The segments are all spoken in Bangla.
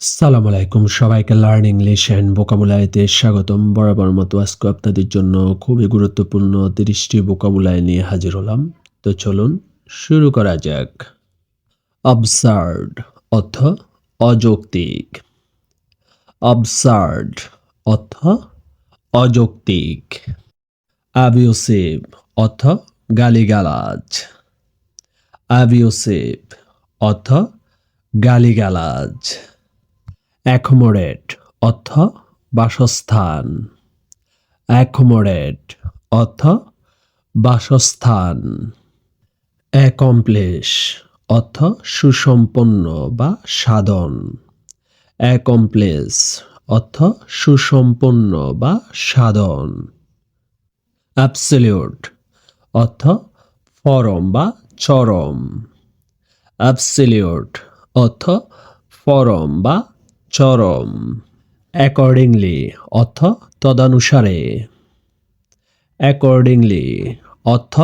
আসসালামু আলাইকুম, সবাইকে লার্ন ইংলিশ অ্যান্ড ভোকাবুলারিতে স্বাগতম। বরাবর মতো আজকে আপনাদের জন্য খুবই গুরুত্বপূর্ণ 30টি ভোকাবুলারি নিয়ে হাজির হলাম। তো চলুন শুরু করা যাক। অবসার্ড অর্থ অযৌক্তিক। অবসার্ড অর্থ অযৌক্তিক। অ্যাবিউসিভ অর্থ গালিগালাজ। অ্যাবিউসিভ অর্থ গালিগালাজ। অ্যাকোমোডেট অর্থ বাসস্থান। অ্যাকোমোডেট অর্থ বাসস্থান। অ্যাকমপ্লিশ অর্থ সুসম্পন্ন বা সাধন। অ্যাকমপ্লিশ অর্থ সুসম্পন্ন বা সাধন। অ্যাবসলিউট অর্থ পরম বা চরম। অ্যাবসলিউট অর্থ পরম বা চরম। অ্যাকর্ডিংলি অর্থ তদানুসারে। অ্যাকর্ডিংলি অর্থ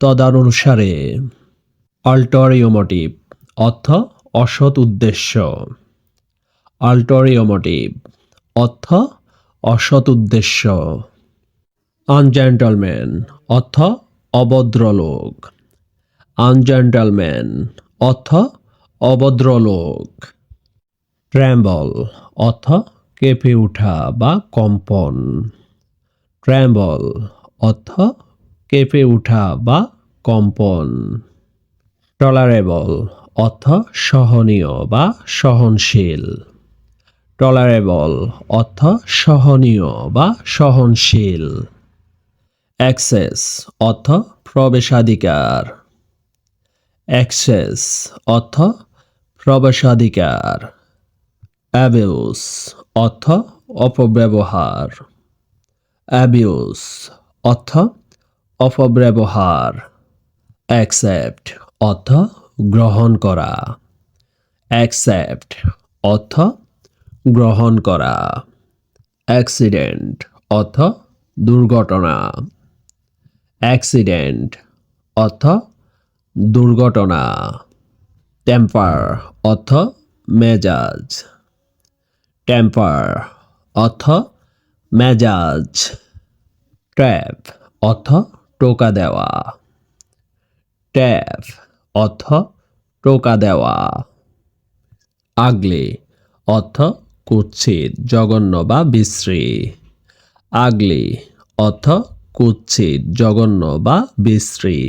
তদানুসারে। আল্টেরিয়র মোটিভ অর্থ অসৎ উদ্দেশ্য। আল্টেরিয়র মোটিভ অর্থ অসৎ উদ্দেশ্য। আনজেন্টলম্যান অর্থ অভদ্রলোক। আনজেন্টলম্যান অর্থ অভদ্রলোক। ট্রেম্বল অর্থ কেঁপে ওঠা বা কম্পন। ট্রেম্বল অর্থ কেঁপে ওঠা বা কম্পন। টলারেবল অর্থ সহনীয় বা সহনশীল। টলারেবল অর্থ সহনীয় বা সহনশীল। অ্যাক্সেস অর্থ প্রবেশাধিকার। অ্যাক্সেস অর্থ প্রবেশাধিকার। অ্যাবিউস অর্থ অপব্যবহার। অ্যাবিউস অর্থ অপব্যবহার। অ্যাকসেপ্ট অর্থ গ্রহণ করা। অ্যাকসেপ্ট অর্থ গ্রহণ করা। অ্যাক্সিডেন্ট অর্থ দুর্ঘটনা। অ্যাক্সিডেন্ট অর্থ দুর্ঘটনা। টেম্পার অর্থ মেজাজ। টেম্পার অর্থ মেজাজ। ট্র্যাপ অর্থ টোকা দেওয়া। ট্যাপ অর্থ টোকা দেওয়া। আগলি অর্থ কুৎসিত, জঘন্য বা বিশ্রী। আগলি অর্থ কুৎসিত, জঘন্য বা বিশ্রী।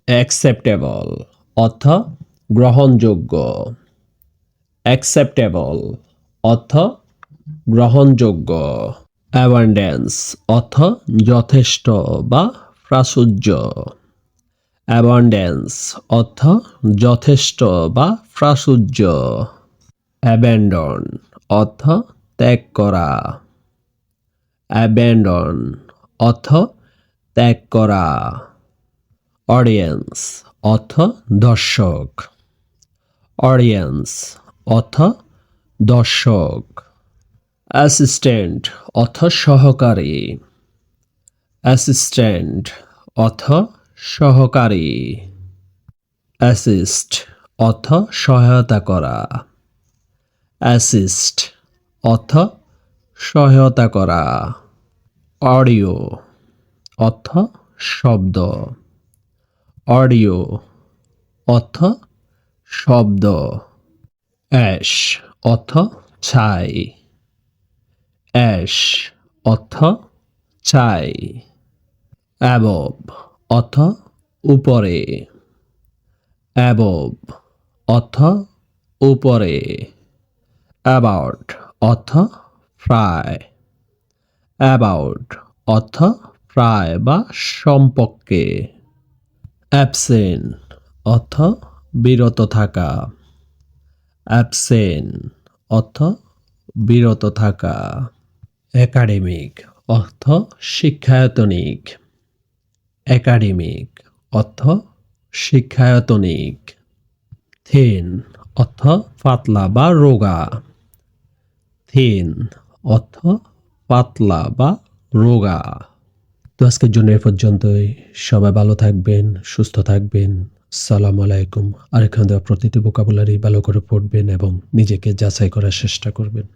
অ্যাকসেপ্টেবল অর্থ গ্রহণযোগ্য। অ্যাকসেপ্টেবল অর্থ গ্রহণযোগ্য। অ্যাবান্ডেন্স অর্থ যথেষ্ট বা প্রাচুর্য। অ্যাবান্ডেন্স অর্থ যথেষ্ট বা প্রাচুর্য। অ্যাবেন্ডন অর্থ ত্যাগ করা। অ্যাবেন্ডন অর্থ ত্যাগ করা। অডিয়েন্স অর্থ দর্শক। অডিয়েন্স অর্থ দর্শক। অ্যাসিস্ট্যান্ট অর্থ সহকারী। অ্যাসিস্ট্যান্ট অর্থ সহকারী। অ্যাসিস্ট অর্থ সহায়তা করা। অ্যাসিস্ট অর্থ সহায়তা করা। অডিও অর্থ শব্দ। অডিও অর্থ শব্দ। অ্যাশ অর্থ ছাই। অ্যাশ অর্থ ছাই। অ্যাবভ অর্থ উপরে। অ্যাবভ অর্থ উপরে। অ্যাবাউট অর্থ প্রায়। অ্যাবাউট অর্থ প্রায় বা সম্পর্কে। অ্যাবসেন্ট অর্থ বিরত থাকা। অ্যাবসেন্ট অর্থ বিরত থাকা। একাডেমিক অর্থ শিক্ষায়তনিক। একাডেমিক অর্থ শিক্ষায়তনিক। থিন অর্থ পাতলা বা রোগা। থিন অর্থ পাতলা বা রোগা। তো আজকের জন্য এ পর্যন্তই। সবাই ভালো থাকবেন, সুস্থ থাকবেন। সালাম আলাইকুম। আর এখানে দেওয়া প্রতিটি ভোকাবুলারি ভালো করে পড়বেন এবং নিজেকে যাচাই করার চেষ্টা করবেন।